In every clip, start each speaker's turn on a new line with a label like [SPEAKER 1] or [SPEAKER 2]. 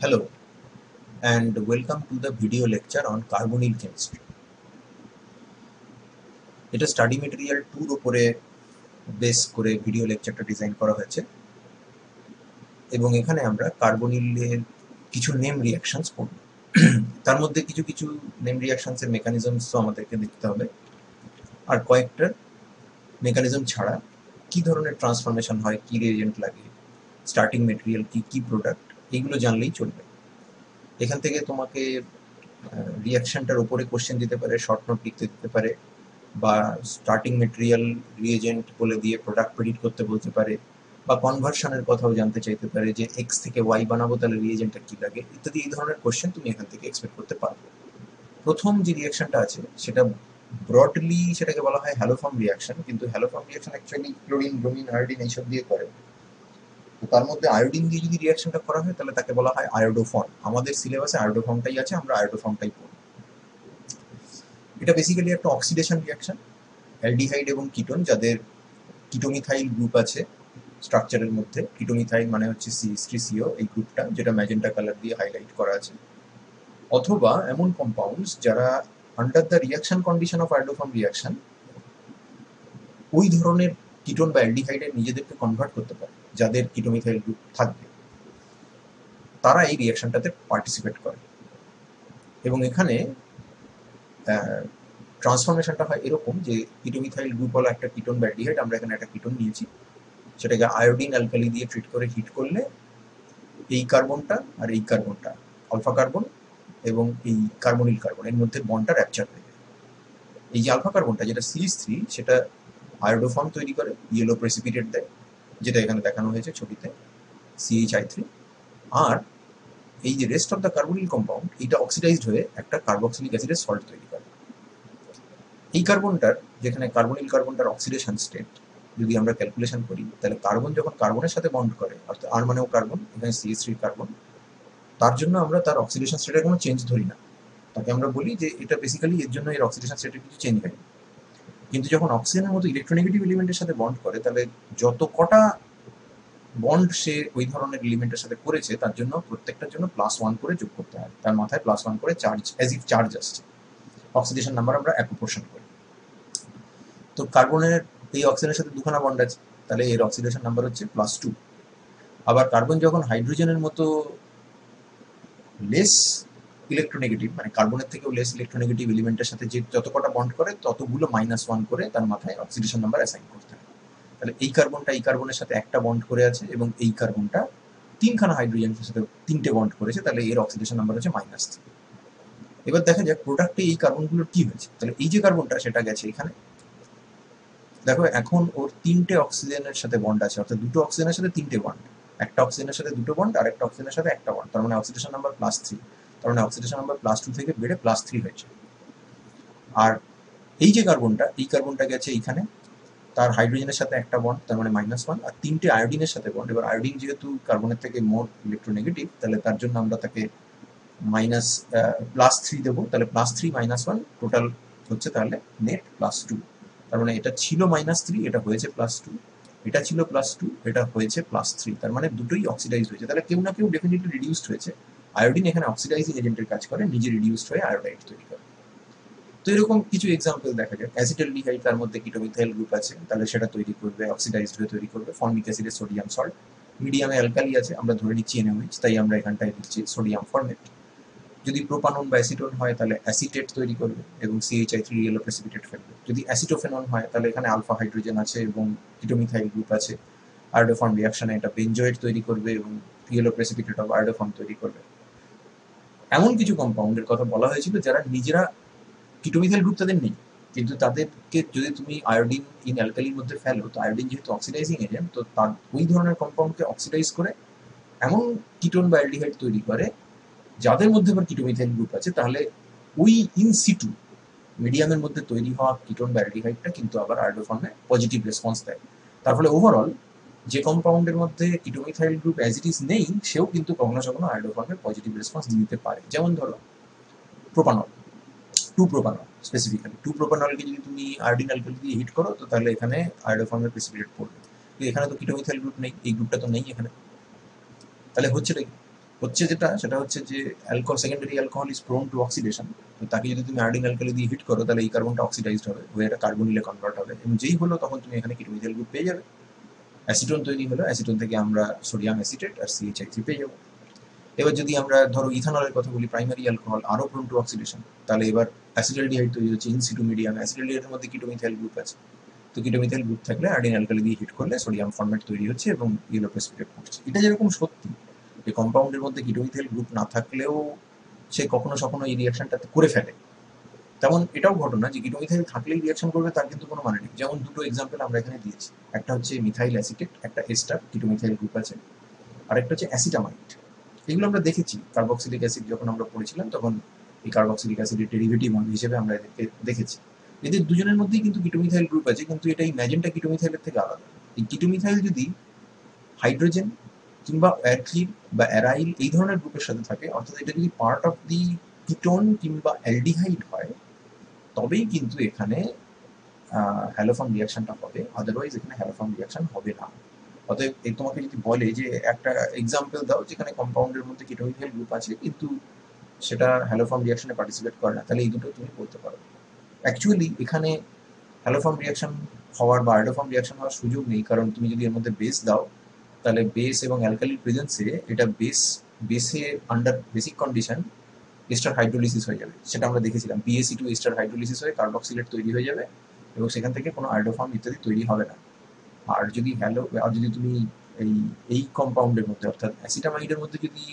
[SPEAKER 1] Hello and welcome to the video lecture on carbonyl chemistry. এটা study material 2 এর উপরে base করে video লেকচারটা design করা হয়েছে এবং এখানে আমরা কার্বনিলের কিছু নেম রিঅ্যাকশনস পড়ব। তার মধ্যে কিছু কিছু নেম রিঅ্যাকশনসের মেকানিজমসও আমাদেরকে দেখতে হবে, আর কয়েকটা মেকানিজম ছাড়া কি ধরনের ট্রান্সফরমেশন হয়, কি রিএজেন্ট লাগে, স্টার্টিং মেটেরিয়াল কি, কি প্রোডাক্ট, এইগুলো জানলেই চলবে। এখান থেকে তোমাকে রিঅ্যাকশনটার উপরে কোশ্চেন দিতে পারে, শর্ট নোট লিখতে দিতে পারে, বা স্টার্টিং মেটেরিয়াল রিএজেন্ট বলে দিয়ে প্রোডাক্ট প্রেডিক্ট করতে বলতে পারে, বা কনভার্সনের কথাও জানতে চাইতে পারে যে এক্স থেকে ওয়াই বানাবো তাহলে রিএজেন্টটা কি লাগে ইত্যাদি। এই ধরনের কোশ্চেন তুমি এখান থেকে এক্সপেক্ট করতে পারবে। প্রথম যে রিয়াকশনটা আছে সেটা ব্রডলি সেটাকে বলা হয় হ্যালোফর্ম রিয়াকশন, কিন্তু haloform reaction actually chlorine, bromine, iodine এইসব দিয়ে করে। তো তার মধ্যে আয়োডিন দিয়ে যদি রিয়াকশনটা করা হয় তাহলে তাকে বলা হয় আয়োডোফর্ম। আমাদের সিলেবাসে আয়োডোফর্মটাই আছে, আমরা আয়োডোফর্মটাই পড়ব। এটা বেসিক্যালি একটা অক্সিডেশন রিয়াকশন। অ্যালডিহাইড এবং কিটোন, যাদের কিটোমিথাইল গ্রুপ আছে স্ট্রাকচারের মধ্যে, কিটোমিথাইল মানে হচ্ছে CH3CO, এই গ্রুপটা যেটা ম্যাজেন্টা কালার দিয়ে হাইলাইট করা আছে, অথবা এমন কম্পাউন্ডস যারা under the reaction condition of iodoform reaction ওই ধরনের কিটোন বা অ্যালডিহাইডে নিজেদেরকে কনভার্ট করতে পারে, যাদের কিটোমিথাইল গ্রুপ থাকবে, তারা এই রিয়াকশনটাতে পার্টিসিপেট করে। এবং এখানে ট্রান্সফরমেশনটা হয় এরকম যে কিটোমিথাইল গ্রুপ হলো একটা কিটোন বা অ্যালডিহাইড, আমরা এখানে একটা কিটোন নিয়েছি, সেটাকে আয়োডিন অ্যালকালি দিয়ে ট্রিট করে হিট করলে এই কার্বনটা আর এই কার্বনটা, আলফা কার্বন এবং এই কার্বনিল কার্বন, এর মধ্যে বন্ডটা র্যাপচার হয়ে যায়। এই যে আলফা কার্বনটা যেটা CH3, সেটা আয়োডোফর্ম তৈরি করে, ইয়েলো প্রেসিপিটেট দেয়, যেটা এখানে দেখানো হয়েছে ছবিতে, CHI3। আর এই যে rest of the carbonyl compound, এটা অক্সিডাইজড হয়ে একটা কার্বক্সিলিক অ্যাসিডের সল্ট তৈরি করে। এই কার্বনটার, যেখানে কার্বনিল কার্বনটার অক্সিডেশন স্টেট যদি আমরা ক্যালকুলেশন করি, তাহলে কার্বন যখন কার্বনের সাথে বন্ড করে, অর্থাৎ আর মানেও কার্বন, এখানে CH3 কার্বন, তার জন্য আমরা তার অক্সিডেশন স্টেটের কোনো চেঞ্জ ধরি না, তাকে আমরা বলি যে এটা বেসিক্যালি এর জন্য এর অক্সিডেশন স্টেটের কিছু চেঞ্জ হয়নি। কিন্তু যখন অক্সিজেনের মতো ইলেকট্রোনেগেটিভ এলিমেন্টের সাথে বন্ড করে, তাহলে যত কটা বন্ড সে ওই ধরনের এলিমেন্টের সাথে করেছে তার জন্য প্রত্যেকটার জন্য +1 করে যোগ করতে হয়, তার মাথায় +1 করে চার্জ, অ্যাজ ইফ চার্জ আসছে। অক্সিডেশন নাম্বার আমরা অ্যাপ্রপোর্শন করি। তো কার্বনের এই অক্সিজেনের সাথে দুখানা বন্ড আছে, তাহলে এর অক্সিডেশন নাম্বার হচ্ছে +2। আবার কার্বন যখন হাইড্রোজেনের মতো লেস ইলেকট্রোনেগেটিভ, মানে কার্বনের থেকেও লেস ইলেকট্রোনেগেটিভ এলিমেন্টের সাথে যে যত কটা বন্ড করে ততগুলো -1 করে তার মাথায় অক্সিডেশন নাম্বার অ্যাসাইন করতে হয়। তাহলে এই কার্বনটা এই কার্বনের সাথে একটা বন্ড করে আছে এবং এই কার্বনটা তিনখানা হাইড্রোজেনের সাথে তিনটে বন্ড করেছে, তাহলে এর অক্সিডেশন নাম্বার হচ্ছে -3। এবার দেখা যাক প্রোডাক্টে এই কার্বনগুলোর কি হয়েছে। তাহলে এই যে কার্বনটা সেটা গেছে এখানে, দেখো এখন ওর তিনটে অক্সিজেনের সাথে বন্ড আছে, অর্থাৎ দুটো অক্সিজেনের সাথে তিনটে বন্ড, একটা অক্সিজেনের সাথে দুটো বন্ড আর একটা অক্সিজেনের সাথে একটা বন্ড, তার মানে অক্সিডেশন নাম্বার +3। তার মানে অক্সিডেশন নাম্বার +2 থেকে বেড়ে +3 হয়েছে। আর এই যে কার্বনটা, এই কার্বনটা গেছে এইখানে, তার হাইড্রোজেনের সাথে একটা বন্ড, তার মানে -1, আর তিনটে আয়োডিনের সাথে বন্ড। এবার আয়োডিন যেহেতু কার্বনের থেকে মোর ইলেকট্রোনেগেটিভ, তাহলে তার জন্য আমরা তাকে +3 দেবো, তাহলে +3 -1 টোটাল হচ্ছে তাহলে নেট +2। তার মানে এটা ছিল -3, এটা হয়েছে +2, এটা ছিল +2, এটা হয়েছে +3, তার মানে দুটোই অক্সিডাইজ হয়েছে। তাহলে কেউ না কেউ ডেফিনেটলি রিডিউসড হয়েছে। আয়োডিন এখানে অক্সিডাইজিং এজেন্টের কাজ করে, নিজে রিডিউসড হয়ে আয়োডাইড তৈরি করে। তো এরকম কিছু এক্সাম্পল দেখা যায়। অ্যাসিটালডিহাইড, তার মধ্যে কিটোমিথাইল গ্রুপ আছে, তাহলে সেটা তৈরি করবে, অক্সিডাইজড হয়ে তৈরি করবে ফর্মিক অ্যাসিডের সোডিয়াম সল্ট। মিডিয়ামে অ্যালকালি আছে, আমরা ধরে নিচ্ছি NaOH, তাই আমরা এখানটায় দিচ্ছি সোডিয়াম ফর্মেট। যদি প্রোপানন বা অ্যাসিটোন হয় তাহলে অ্যাসিটেট তৈরি করবে এবং CHI3 ইয়েলো প্রেসিপিটেট ফেলবে। যদি অ্যাসিটোফেনন হয় তাহলে এখানে আলফা হাইড্রোজেন আছে এবং কিটোমিথাইল গ্রুপ আছে, আয়োডোফর্ম রিয়াকশনে এটা বেনজয়েট তৈরি করবে এবং ইয়েলো প্রেসিপিটেট অফ আয়োডোফর্ম তৈরি করবে। এমন কিছু কম্পাউন্ডের কথা বলা হয়েছিল যারা নিজেরা কিটোমিথাইল গ্রুপ তাদের নেই, কিন্তু তাদেরকে যদি তুমি আয়োডিন ইন অ্যালকালির মধ্যে ফেলো, তো আয়োডিন যেহেতু অক্সিডাইজিং এজেন্ট, তো তার ওই ধরনের কম্পাউন্ডকে অক্সিডাইজ করে এমন কিটোন বা অ্যালডিহাইড তৈরি করে যাদের মধ্যে আবার কিটোমিথাইল গ্রুপ আছে, তাহলে ওই ইন সিটু মিডিয়ামের মধ্যে তৈরি হওয়া কিটোন বা অ্যালডিহাইডটা কিন্তু আবার আয়োডোফর্মে পজিটিভ রেসপন্স দেয়। তার ফলে ওভারঅল যে কম্পাউন্ডের মধ্যে ketomethyl group as it is নেই, সেও কিন্তু কখনো কখনো আয়োডোফর্মে পজিটিভ রেসপন্স দিতে পারে। যেমন ধরো প্রোপানল, 2-প্রোপানল, স্পেসিফিক্যালি 2-প্রোপানলকে যদি তুমি আয়োডিন অ্যালকালি দিয়ে হিট করো, তো তাহলে এখানে আয়োডোফর্মের প্রেসিপিটেট পড়বে। কিন্তু এখানে তো কিটোমিথাইল গ্রুপ নেই, এই গ্রুপটা তো নেই এখানে, তাহলে হচ্ছেটা কি? হচ্ছে যেটা সেটা হচ্ছে যে alcohol, secondary alcohol is prone two oxidation. তো তাকে যদি তুমি আয়োডিন অ্যালকালি দিয়ে হিট করো তাহলে এই কার্বনটা অক্সিডাইজড হবে, হয়ে এটা কার্বনিলে কনভার্ট হবে, এবং যেই হলো তখন তুমি এখানে কিটোমিথাইল গ্রুপ পেয়ে যাবে। অ্যাসিটোন তৈরি হলো, অ্যাসিটোন থেকে আমরা সোডিয়াম অ্যাসিটেট আর CH3 পেয়ে যাবো। এবার যদি আমরা ধরো ইথানলের কথা বলি, প্রাইমারি অ্যালকোহল আরো প্রোন টু অক্সিডেশন, তাহলে এবার অ্যাসিটালডিহাইড তৈরি হচ্ছে ইন সিটু মিডিয়ামে। অ্যাসিটালডিহাইডের মধ্যে কিটোমিথাইল গ্রুপ আছে, তো কিটোমিথাইল গ্রুপ থাকলে আয়োডিন অ্যালকালি দিয়ে হিট করলে সোডিয়াম ফর্মেট তৈরি হচ্ছে এবং ইয়েলো প্রেসিপিটেট করছে। এটা যেরকম সত্যি যে কম্পাউন্ডের মধ্যে কিটোমিথাইল গ্রুপ না থাকলেও সে কখনো সখনো এই রিয়াকশনটা করে ফেলে, তেমন এটাও ঘটনা যে কিটোমিথাইল থাকলেই রিয়াকশন করবে তার কিন্তু কোনো মানে নেই। যেমন দুটো এক্সাম্পল আমরা এখানে দিয়েছি, একটা হচ্ছে মিথাইল অ্যাসিটেট, একটা এস্টার কিটোমিথাইল গ্রুপ আছে, আর একটা হচ্ছে অ্যাসিটামাইড। এগুলো আমরা দেখেছি কার্বক্সিলিক অ্যাসিড যখন আমরা পড়েছিলাম, তখন এই কার্বক্সিলিক অ্যাসিডের ডেরিভেটিভ হিসেবে আমরা এদেরকে দেখেছি। এদের দুজনের মধ্যেই কিন্তু কিটোমিথাইল গ্রুপ আছে, কিন্তু এটা এই ম্যাজেন্টা কিটোমিথাইলের থেকে আলাদা। এই কিটোমিথাইল যদি হাইড্রোজেন কিংবা অ্যাডলিন বা অ্যারাইল এই ধরনের গ্রুপের সাথে থাকে, অর্থাৎ এটা যদি পার্ট অফ দি কিটোন কিংবা অ্যালডিহাইড হয়, তবেই কিন্তু এখানে হ্যালোফর্ম রিয়াকশনটা হবে, আদারওয়াইজ এখানে হ্যালোফর্ম রিয়াকশন হবে না। অতএব এই তোমাকে যদি বলে যে একটা এক্সাম্পল দাও যেখানে কম্পাউন্ডের মধ্যে কিটোমিথাইল গ্রুপ আছে কিন্তু সেটা হ্যালোফর্ম রিয়াকশনে পার্টিসিপেট করে না, তাহলে এই দুটো তুমি বলতে পারো। অ্যাকচুয়ালি এখানে হ্যালোফর্ম রিয়াকশন হওয়ার বা আয়োডোফর্ম রিয়াকশন হওয়ার সুযোগ নেই, কারণ তুমি যদি এর মধ্যে বেস দাও তাহলে বেস এবং অ্যালকালির প্রেজেন্সে এটা বেসে under basic condition ester hydrolysis হয়ে যাবে। সেটা আমরা দেখেছিলাম, BaC2 এস্টার হাইড্রোলিসিস হয়ে কার্বক্সিলেট তৈরি হয়ে যাবে এবং সেখান থেকে কোনো আয়োডোফর্ম ইত্যাদি তৈরি হবে না। আর যদি তুমি এই এই কম্পাউন্ডের মধ্যে অর্থাৎ অ্যাসিটামাইডের মধ্যে যদি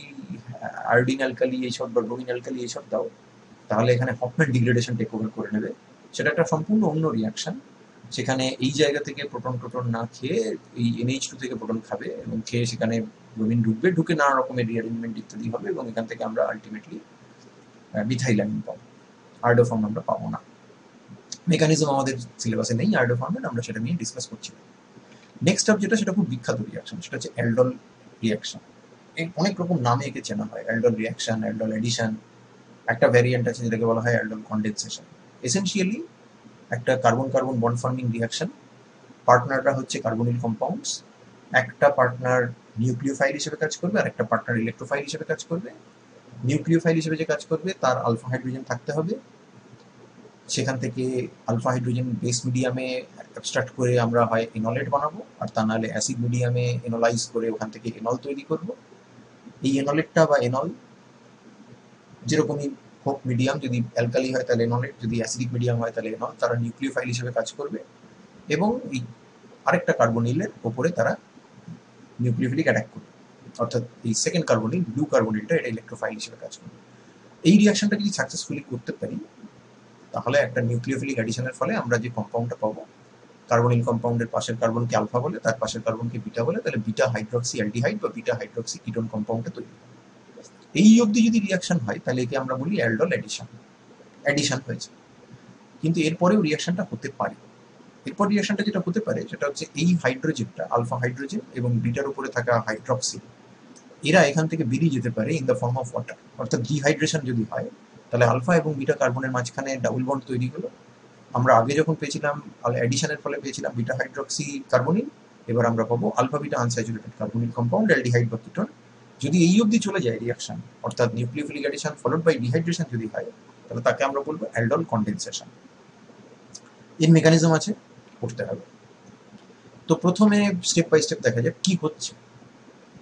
[SPEAKER 1] আয়োডিন অ্যালকালি এইসব বা ব্রোমিন অ্যালকালি এইসব দাও, তাহলে এখানে হফম্যান ডিগ্রেডেশন টেক ওভার করে নেবে। সেটা একটা সম্পূর্ণ অন্য রিয়াকশন। সেখানে এই জায়গা থেকে প্রোটন টোটন না খেয়ে এই NH2 থেকে প্রোটন খাবে এবং খেয়ে সেখানে ব্রোমিন ঢুকবে, ঢুকে নানা রকমের রিঅ্যারেঞ্জমেন্ট ইত্যাদি হবে এবং এখান থেকে আমরা আলটিমেটলি মিথাইলামিন পাবো, আয়োডোফর্ম আমরা পাবো না। মেকানিজম আমাদের সিলেবাসে নেই আয়োডোফর্মের, আমরা সেটা নিয়ে ডিসকাস করছি। নেক্সট স্টেপ যেটা, সেটা খুব বিখ্যাত রিয়াকশন, সেটা হচ্ছে অ্যালডল রিয়াকশন। অনেক রকম নামে একে চেনা হয়, অ্যালডল রিয়াকশন, অ্যালডল এডিশন, একটা ভ্যারিয়েন্ট আছে যেটাকে বলা হয় অ্যালডল কনডেনসেশন। এসেনশিয়ালি একটা carbon carbon bond forming reaction, পার্টনাররা হচ্ছে কার্বনিল কম্পাউন্ডস, একটা পার্টনার নিউক্লিওফাইল হিসেবে কাজ করবে আর একটা পার্টনার ইলেকট্রোফাইল হিসেবে কাজ করবে। নিউক্লিওফাইল হিসেবে যে কাজ করবে তার আলফা হাইড্রোজেন থাকতে হবে, সেখান থেকে আলফা হাইড্রোজেন বেস মিডিয়ামে অ্যাবস্ট্রাক্ট করে আমরা হয় এনলেট বানাবো, আর তা নাহলে অ্যাসিড মিডিয়ামে এনোলাইজ করে ওখান থেকে এনল তৈরি করব। এই এনলেটটা বা এনল যেরকমই হোক মিডিয়াম, যদি অ্যালকালি হয় তাহলে এনলেট, যদি অ্যাসিডিক মিডিয়াম হয় তাহলে এনল, তারা নিউক্লিওফাইল হিসেবে কাজ করবে এবং এই আরেকটা কার্বনিলের ওপরে তারা নিউক্লিওফিলিক অ্যাটাক করবে, অর্থাৎ এই সেকেন্ড কার্বনিল ব্লু কার্বনিলটা এটা ইলেকট্রোফাইল হিসেবে কাজ করবে। এই রিয়াকশনটা যদি সাকসেসফুলি করতে পারি তাহলে একটা নিউক্লিওফিলিক অ্যাডিশনের ফলে আমরা যে কম্পাউন্ডটা পাবো, কার্বনিল কম্পাউন্ডের পাশের কার্বনকে আলফা বলে, তার পাশের কার্বনকে বিটা বলে, তাহলে বিটা হাইড্রক্সি অ্যালডিহাইড বা বিটা হাইড্রক্সি কিটোন কম্পাউন্ডটা তৈরি হয়। এই অবধি যদি রিয়াকশন হয় তাহলে একে আমরা বলি অ্যালডল অ্যাডিশন, অ্যাডিশন হয়েছে। কিন্তু এরপরেও রিয়াকশনটা হতে পারে। এরপর রিয়াকশনটা যেটা হতে পারে সেটা হচ্ছে এই হাইড্রোজেনটা, আলফা হাইড্রোজেন এবং বিটার উপরে থাকা হাইড্রক্সি, এরা এখান থেকে বেরিয়ে যেতে পারে in the form of water. অর্থাৎ ডিহাইড্রেশন যদি হয় তাহলে আলফা এবং বিটা কার্বনের মাঝখানে ডাবল বন্ড তৈরি হলো। আমরা আগে যখন পেয়েছিলাম অ্যাডিশনের ফলে পেয়েছিলাম বিটা হাইড্রক্সি কার্বনিল, এবার আমরা পাবো alpha beta unsaturated carbonyl compound aldehyde বা কিটোন। যদি এই অবধি চলে যায় রিয়াকশন, অর্থাৎ nucleophilic addition followed by dehydration যদি হয়, তাহলে তাকে আমরা বলবো অ্যালডল কনডেনসেশন। এর মেকানিজম আছে, করতে হবে। তো প্রথমে স্টেপ বাই স্টেপ দেখা যাক কি হচ্ছে।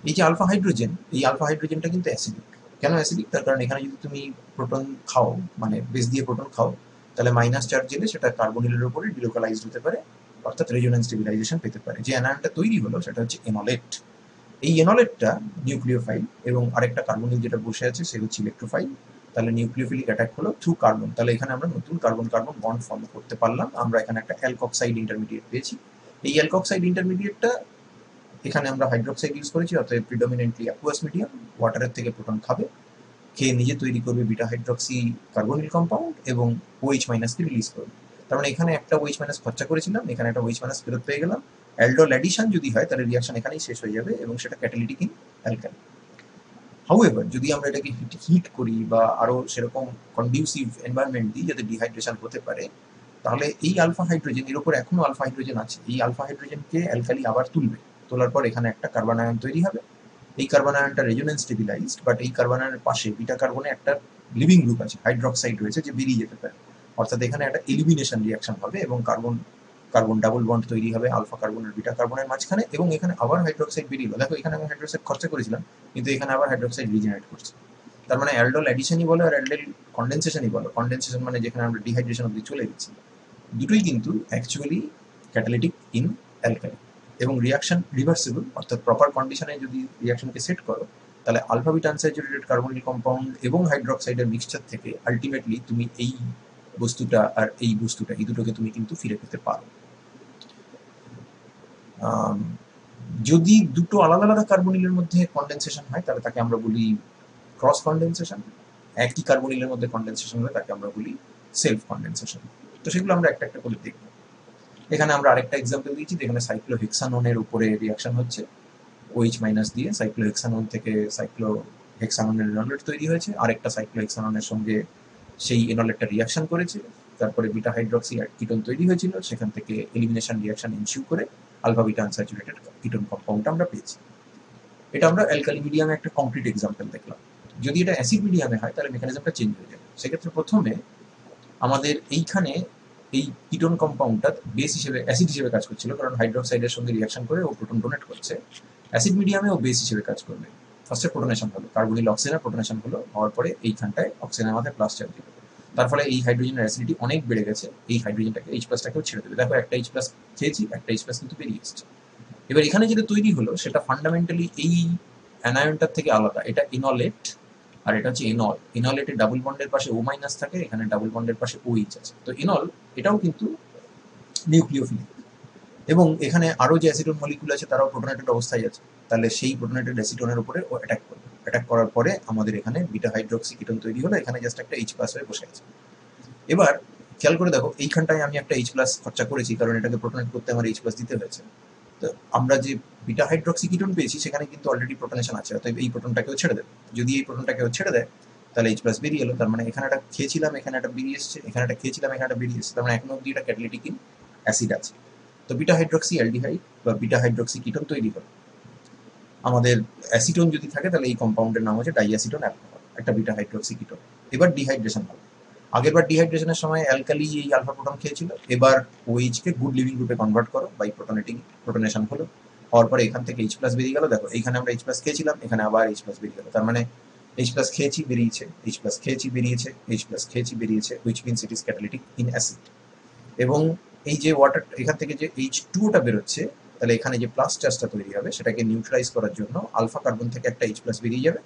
[SPEAKER 1] এই যে আলফা হাইড্রোজেন, এই আলফা হাইড্রোজেনটা কিন্তু অ্যাসিডিক। কেন অ্যাসিডিক? তার কারণ এখানে যদি তুমি প্রোটন খাও, মানে বেস দিয়ে প্রোটন খাও, তাহলে মাইনাস চার্জ জেলে সেটা কার্বনিলের উপরে ডিলোকালাইজড হতে পারে, অর্থাৎ রেজোনেন্স স্টেবিলাইজেশন পেতে পারে। যে অ্যানায়নটা তৈরি হলো সেটা হচ্ছে এনলেট। এই এনলেটটা নিউক্লিওফাইল এবং আরেকটা কার্বনিল যেটা বসে আছে সে হচ্ছে ইলেকট্রোফাইল। তাহলে নিউক্লিওফিলিক অ্যাটাক হলো থ্রু কার্বন, তাহলে এখানে আমরা নতুন কার্বন কার্বন বন্ড ফর্ম করতে পারলাম। আমরা এখানে একটা অ্যালকক্সাইড ইন্টারমিডিয়েট পেয়েছি। এই অ্যালকক্সাইড ইন্টারমিডিয়েটটা এখানে আমরা হাইড্রোক্সাইড ইউজ করেছি, অর্থাৎ প্রিডমিনেন্টলি অ্যাকুয়াস মিডিয়াম, ওয়াটারের থেকে প্রোটন খাবে, খেয়ে নিজে তৈরি করবে বিটা হাইড্রক্সি কার্বনিল কম্পাউন্ড এবং OH মাইনাসকে রিলিজ করবে। তার মানে এখানে একটা OH মাইনাস খরচা করেছিলাম, এখানে একটা OH মাইনাস ফেরত পেয়ে গেলাম। অ্যালডল অ্যাডিশন যদি হয় তাহলে রিয়াকশন এখানেই শেষ হয়ে যাবে এবং সেটা ক্যাটালিটিক ইন অ্যালকালি। হাউএভার যদি আমরা এটাকে হিট করি বা আরো সেরকম কন্ডিউসিভ এনভায়রনমেন্ট দিই যাতে ডিহাইড্রেশন হতে পারে, তাহলে এই আলফা হাইড্রোজেন, এর উপর এখনো আলফা হাইড্রোজেন আছে, এই আলফা হাইড্রোজেনকে অ্যালকালি আবার তুলবে, তোলার পর এখানে একটা কার্বন আয়ন তৈরি হবে এই কার্বন আয়নটা রেজোনেন্স স্টেবিলাইজড, বাট এই কার্বন আয়নের পাশে বিটা কার্বনে একটা লিভিং গ্রুপ আছে, হাইড্রক্সাইড রয়েছে, যে বেরিয়ে যেতে পারে। অর্থাৎ এখানে একটা এলিমিনেশন রিয়াকশন হবে এবং কার্বন কার্বন ডাবল বন্ড তৈরি হবে আলফা কার্বন আর বিটা কার্বনের মাঝখানে, এবং এখানে আবার হাইড্রক্সাইড বেরিয়ে দেখো এখানে আমি হাইড্রক্সাইড খরচা করেছিলাম, কিন্তু এখানে আবার হাইড্রক্সাইড রিজেনারেট করছে। তার মানে অ্যালডোল অ্যাডিশনই বলো আর অ্যালডেল কন্ডেনসেশনই বলো, কন্ডেনসেশন মানে যেখানে আমরা ডিহাইড্রেশন অব্দি চলে গেছি, দুটোই কিন্তু অ্যাকচুয়ালি ক্যাটালিটিক ইন অ্যালকালি এবং রিয়াকশন রিভার্সিবল। অর্থাৎ প্রপার কন্ডিশনে যদি রিয়াকশনকে সেট করো তাহলে alpha beta unsaturated carbonyl compound এবং হাইড্রক্সাইডের মিক্সচার থেকে আলটিমেটলি তুমি এই বস্তুটা আর এই বস্তুটা এই দুটোকে তুমি কিন্তু ফিরে পেতে পারো। যদি দুটো আলাদা আলাদা কার্বনিলের মধ্যে কন্ডেনসেশন হয় তাহলে তাকে আমরা বলি ক্রস কন্ডেনসেশন। একই কার্বনিলের মধ্যে কন্ডেনসেশন হলে তাকে আমরা বলি সেলফ কন্ডেনসেশন। তো সেগুলো আমরা একটা একটা করে দেখব। এখানে আমরা আরেকটা এক্সাম্পল দিয়েছি যেখানে সাইক্লোহেক্সানোনের উপরে রিয়াকশন হচ্ছে OH মাইনাস দিয়ে, সাইক্লোহেক্সানোন থেকে সাইক্লোহেক্সানোনের এনলেট তৈরি হয়েছে, আরেকটা সাইক্লোহেক্সানোনের সঙ্গে সেই এনলেটটা রিয়াকশন করেছে, তারপরে বিটা হাইড্রক্সি কিটোন তৈরি হয়েছিল, সেখান থেকে এলিমিনেশন রিয়াকশন এনশিউ করে আলফা বিটা আনস্যাচুরেটেড কিটোন কম্পাউন্ডটা আমরা পেয়েছি। এটা আমরা অ্যালকালি মিডিয়ামে একটা কংক্রিট এক্সাম্পল দেখলাম। যদি এটা অ্যাসিড মিডিয়ামে হয় তাহলে মেকানিজমটা চেঞ্জ হয়ে যাবে। সেক্ষেত্রে প্রথমে আমাদের এইখানে এই কিটোন কম্পাউন্ডটা বেস হিসেবে অ্যাসিড হিসেবে কাজ করছিল, কারণ হাইড্রোক্সাইডের সঙ্গে রিয়াকশন করে ও প্রোটন ডোনেট করছে। অ্যাসিড মিডিয়ামে ও বেস হিসেবে কাজ করবে। ফার্স্টে প্রোটনেশন হলো, কার্বনিল অক্সিজেনের প্রোটনেশন হলো, হওয়ার পরে এইখানটায় অক্সিজেনের মাথায় প্লাস চার্জ দিল। তার ফলে এই হাইড্রোজেনের অ্যাসিডিটি অনেক বেড়ে গেছে, এই হাইড্রোজেনটাকে এইচ প্লাসটাকেও ছেড়ে দেবে। দেখো একটা এইচ প্লাস খেয়েছি, একটা এইচ প্লাস কিন্তু বেরিয়ে এসছে। এবার এখানে যেটা তৈরি হলো সেটা ফান্ডামেন্টালি এই অ্যানায়নটার থেকে আলাদা। এটা ইনলেট আর এটা হচ্ছে এনল। ইনলেটে ডাবল বন্ডের পাশে ও মাইনাস থাকে, এখানে ডাবল বন্ডের পাশে OH আছে। তো ইনল এটাও কিন্তু নিউক্লিওফিলিক, এবং এখানে আরো যে অ্যাসিডন মলিকুল আছে তারাও প্রোটনেটেড অবস্থায় আছে। তাহলে সেই প্রোটনেটেড অ্যাসিডনের উপরে ও অ্যাটাক করবে। অ্যাটাক করার পরে আমাদের এখানে বিটা হাইড্রক্সি কিটোন তৈরি হলো, এখানে জাস্ট একটা এইচ প্লাস হয়ে বসে আছে। এবার খেয়াল করে দেখো এইখানটায় আমি একটা এইচ প্লাস খরচা করেছি, কারণ এটাকে প্রোটনেট করতে আমার এইচ প্লাস দিতে হয়েছে। তো আমরা যে বিটা হাইড্রক্সি কিটোন পেয়েছি সেখানে কিন্তু অলরেডি প্রোটনেশন আছে, অতএব এই প্রোটনটাকেও ছেড়ে দেবে। যদি এই প্রোটনটাকেও ছেড়ে দেয় তাহলে এইচ প্লাস বেরিয়ে এলো। তার মানে এখানে একটা খেয়েছিলাম, এখানে একটা বেরিয়ে এসছে, এখানে একটা খেয়েছিলাম, এখানে একটা বেরিয়ে এসছে। তার মানে এখনো অব্দি এটা ক্যাটালিটিক ইন অ্যাসিড আছে। তো বিটা হাইড্রক্সি অ্যালডিহাইড বা বিটা হাইড্রক্সি কিটোন তৈরি হলো। আমাদের অ্যাসিটোন যদি থাকে তাহলে এই কম্পাউন্ডের নাম হচ্ছে ডাইঅ্যাসিটোন অ্যালকোহল, একটা বিটা হাইড্রক্সি কিটোন। এবার ডিহাইড্রেশন হবে। আগেরবার ডিহাইড্রেশনের সময় অ্যালকালি এই আলফা প্রোটন খেয়েছিল, এবার OH কে গুড লিভিং গ্রুপে কনভার্ট করো বাই প্রোটনেশন হলো। হওয়ার পরে এখান থেকে এইচ প্লাস বেরিয়ে গেল। দেখো এইখানে আমরা এইচ প্লাস খেয়েছিলাম, এখানে আবার এইচ প্লাস বেরিয়ে গেল। তার মানে এইচ প্লাস খেয়েছি বেরিয়েছে, এইচ প্লাস খেয়েছি বেরিয়েছে, এইচ প্লাস খেয়েছি বেরিয়েছে, which means it is catalytic in acid. এবং এই যে ওয়াটার এখান থেকে যে H2টা বেরোচ্ছে, তাহলে এখানে যে প্লাস চার্জটা তৈরি হবে সেটাকে নিউট্রালাইজ করার জন্য আলফা কার্বন থেকে একটা এইচ প্লাস বেরিয়ে যাবে,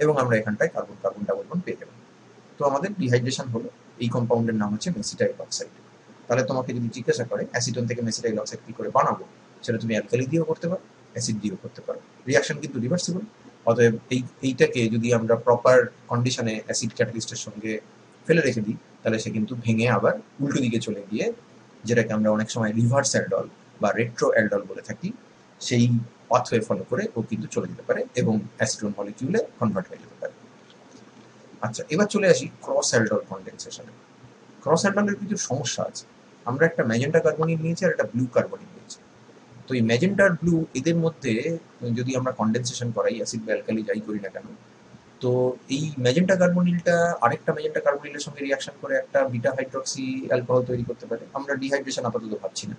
[SPEAKER 1] এবং আমরা এখানটায় কার্বন কার্বন ডাবল বন্ড পেয়ে যাবো। তো আমাদের ডিহাইড্রেশন হলো। এই কম্পাউন্ডের নাম হচ্ছে মেসিটাইল অক্সাইড। তাহলে তোমাকে যদি জিজ্ঞাসা করে অ্যাসিটন থেকে মেসিটাইল অক্সাইড কি করে বানাবো, সেটা তুমি অ্যালকালি দিয়েও করতে পারো, অ্যাসিড দিয়েও করতে পারো। রিয়াকশন কিন্তু রিভার্সিবল। অতএব এইটাকে যদি আমরা প্রপার কন্ডিশনে অ্যাসিড ক্যাটালিস্টের সঙ্গে ফেলে রেখে দিই তাহলে সে কিন্তু ভেঙে আবার উল্টো দিকে চলে গিয়ে, যেটাকে আমরা অনেক সময় রিভার্স অ্যালডল বা রেট্রো অ্যালডল বলে থাকি, সেই পাথওয়ে ফলো করে ও কিন্তু চলে যেতে পারে এবং অ্যাসিটোন মলিকিউলে কনভার্ট হয়ে যেতে পারে। আচ্ছা, এবার চলে আসি ক্রস অ্যালডল কন্ডেনসেশনে। ক্রস অ্যালডলের কিছু সমস্যা আছে। আমরা একটা ম্যাজেন্টা কার্বনিল নিয়েছি আর একটা ব্লু কার্বনিল নিয়েছি। তো এই ম্যাজেন্টা আর ব্লু এদের মধ্যে যদি আমরা কন্ডেনসেশন করাই, অ্যাসিড বা অ্যালকালি যাই করি না কেন, তো এই ম্যাজেন্টা কার্বনিলটা আরেকটা ম্যাজেন্টা কার্বনিলের সঙ্গে রিয়াকশন করে একটা বিটা হাইড্রক্সি অ্যালকোহল তৈরি করতে পারে। আমরা ডিহাইড্রেশন আপাতত ভাবছি না।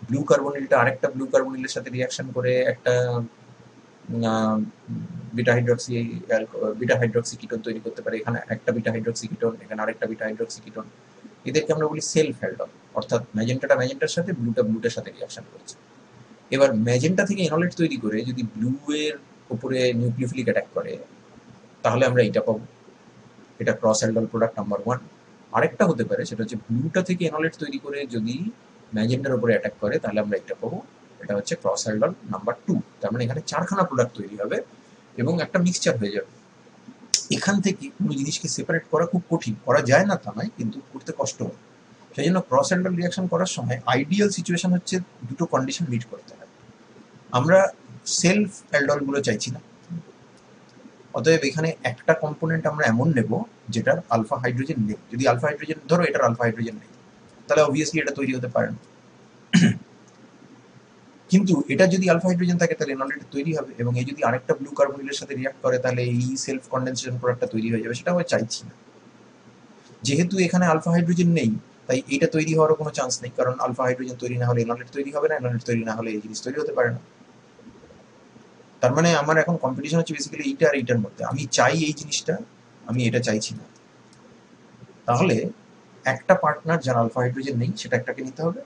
[SPEAKER 1] ব্লু কার্বনিলটা আরেকটা ব্লু কার্বনিলের সাথে রিয়াকশন করে একটা বিটা হাইড্রক্সি কিটোন তৈরি করতে পারে। এখানে একটা বিটা হাইড্রক্সি কিটোন, এখানে আরেকটা বিটা হাইড্রক্সি কিটোন। এদেরকে আমরা বলি সেলফ অ্যালডল, অর্থাৎ ম্যাজেন্টাটা ম্যাজেন্টার সাথে, ব্লুটা ব্লুটার সাথে রিয়াকশন করছে। এবার ম্যাজেন্টা থেকে এনলেট তৈরি করে যদি ব্লু এর উপরে নিউক্লিওফিলিক অ্যাটাক করে তাহলে আমরা এইটা পাবো। এটা ক্রস অ্যালডল প্রোডাক্ট নাম্বার 1। আরেকটা হতে পারে, সেটা হচ্ছে ব্লুটা থেকে এনলেট তৈরি করে যদি ম্যাজেন্টার উপরে অ্যাটাক করে তাহলে আমরা এটা পাবো। এটা হচ্ছে ক্রস অ্যালডল নাম্বার 2। তার মানে এখানে 4খানা প্রোডাক্ট তৈরি হবে এবং একটা মিক্সচার হয়ে যাবে। এখান থেকে কোনো জিনিসকে সেপারেট করা খুব কঠিন, করা যায় না তা নয়, কিন্তু করতে কষ্ট হয়। সেই জন্য ক্রস অ্যালডল রিয়াকশন করার সময় আইডিয়াল সিচুয়েশন হচ্ছে দুটো কন্ডিশন মিট করতে হয়। আমরা সেলফ অ্যালডলগুলো চাইছি না। অতএব এখানে একটা কম্পোনেন্ট আমরা এমন নেব যেটার আলফা হাইড্রোজেন নেই। যদি আলফা হাইড্রোজেন ধরো এটার আলফা হাইড্রোজেন নেই, তাহলে অবভিয়াসলি এটা তৈরি হতে পারে না। কিন্তু এটা যদি আলফা হাইড্রোজেন থাকে তাহলে এনলেট তৈরি হবে, এবং এই যদি আরেকটা ব্লু কার্বনিলের সাথে রিয়াক্ট করে তাহলে এই সেলফ কন্ডেনসেশন প্রোডাক্টটা তৈরি হয়ে যাবে, সেটা আমরা চাইছি না। যেহেতু এখানে আলফা হাইড্রোজেন নেই, তাই এটা তৈরি হওয়ারও কোনো চান্স নেই, কারণ আলফা হাইড্রোজেন তৈরি না হলে এনলেট তৈরি হবে না, এনলেট তৈরি না হলে এই জিনিস তৈরি হতে পারে না। তার মানে আমার এখন কম্পিটিশন হচ্ছে বেসিক্যালি এইটা আর এইটার মধ্যে। আমি চাই এই জিনিসটা, আমি এটা চাইছি না। তাহলে একটা পার্টনার যার আলফা হাইড্রোজেন নেই সেটা একটাকে নিতে হবে,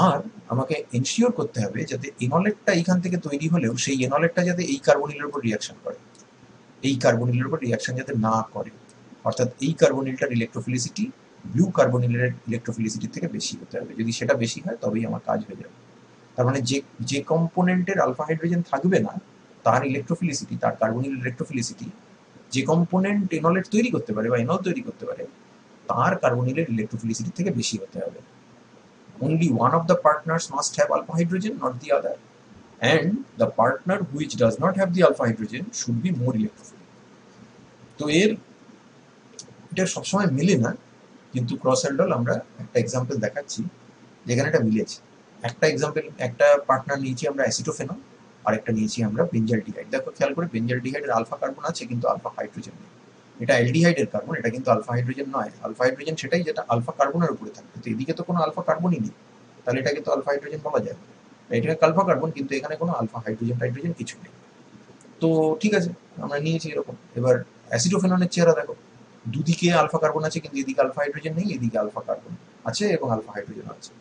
[SPEAKER 1] আর আমাকে এনশিওর করতে হবে যাতে এনলেটটা এইখান থেকে তৈরি হলেও সেই এনলেটটা যাতে এই কার্বনিলের উপর রিয়াকশন করে, এই কার্বনিলের উপর রিয়াকশন যাতে না করে, অর্থাৎ এই কার্বনিলটার ইলেকট্রোফিলিসিটি ব্লু কার্বনিলের ইলেকট্রোফিলিসিটির থেকে বেশি হতে হবে। যদি সেটা বেশি হয় তবেই আমার কাজ হয়ে যাবে। তার মানে যে যে কম্পোনেন্টের আলফা হাইড্রোজেন থাকবে না তার ইলেকট্রোফিলিসিটি, তার কার্বনিল ইলেকট্রোফিলিসিটি, যে কম্পোনেন্ট এনলেট তৈরি করতে পারে বা এনল তৈরি করতে পারে তার কার্বনিলের ইলেকট্রোফিলিসিটি থেকে বেশি হতে হবে। Only one of the partners must have alpha hydrogen, not the other, and the partner which does not have the alpha hydrogen should be more electrophilic. তো এটা সবসময় মিলে না, কিন্তু ক্রস অ্যালডল আমরা একটা এক্সাম্পল দেখাচ্ছি যেখানে এটা মিলেছে। একটা পার্টনার নিয়েছি আমরা অ্যাসিটোফেনল, আর একটা নিয়েছি আমরা বেঞ্জালডিহাইড। দেখো খেয়াল করে, বেঞ্জালডিহাইডের আলফা কার্বন আছে কিন্তু আলফা হাইড্রোজেন নেই। এটা অ্যালডিহাইডের কার্বন, এটা কিন্তু আলফা হাইড্রোজেন নয়। আলফা হাইড্রোজেন সেটাই যেটা আলফা কার্বনের উপরে থাকবে, তো এদিকে তো কোনো আলফা কার্বনই নেই, তাহলে এটাকে তো আলফা হাইড্রোজেন বলা যায় না। এটা আলফা কার্বন কিন্তু এখানে কোনো আলফা হাইড্রোজেন কিছু নেই। তো ঠিক আছে, আমরা নিয়েছি এরকম। এবার অ্যাসিডোফেননের চেহারা দেখো, দুদিকে আলফা কার্বন আছে কিন্তু এদিকে আলফা হাইড্রোজেন নেই, এদিকে আলফা কার্বন আছে এবং আলফা হাইড্রোজেন আছে।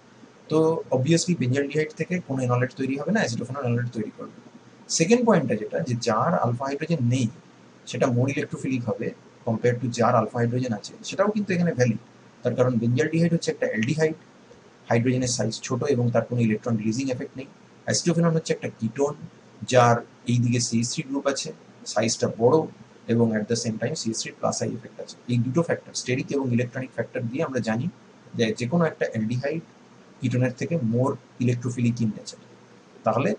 [SPEAKER 1] তো অবভিয়াসলি বেঞ্জালডিহাইড থেকে কোনো এনলেট তৈরি হবে না, অ্যাসিডোফেনল এনলেট তৈরি করবে। সেকেন্ড পয়েন্টটা যেটা, যে যার আলফা হাইড্রোজেন নেই সেটা মোর ইলেকট্রোফিলিক হবে কম্পেয়ার টু যার আলফা হাইড্রোজেন আছে, সেটাও কিন্তু এখানে ভ্যালিড। তার কারণ বেঞ্জালডিহাইড হচ্ছে একটা অ্যালডিহাইড, হাইড্রোজেনের সাইজ ছোট এবং তার কোনো ইলেকট্রন রিলিজিং এফেক্ট নেই। অ্যাসিটোফেনল হচ্ছে একটা কিটোন, যার এই দিকে CH3 গ্রুপ আছে, সাইজটা বড়, এবং at the same time CH3 plus I effect আছে। এই দুটো ফ্যাক্টর, স্টেরিক এবং ইলেকট্রনিক ফ্যাক্টর দিয়ে আমরা জানি যে কোনো একটা অ্যালডিহাইড কিটোনের থেকে মোর ইলেকট্রোফিলিক ইন নেচার। তাহলে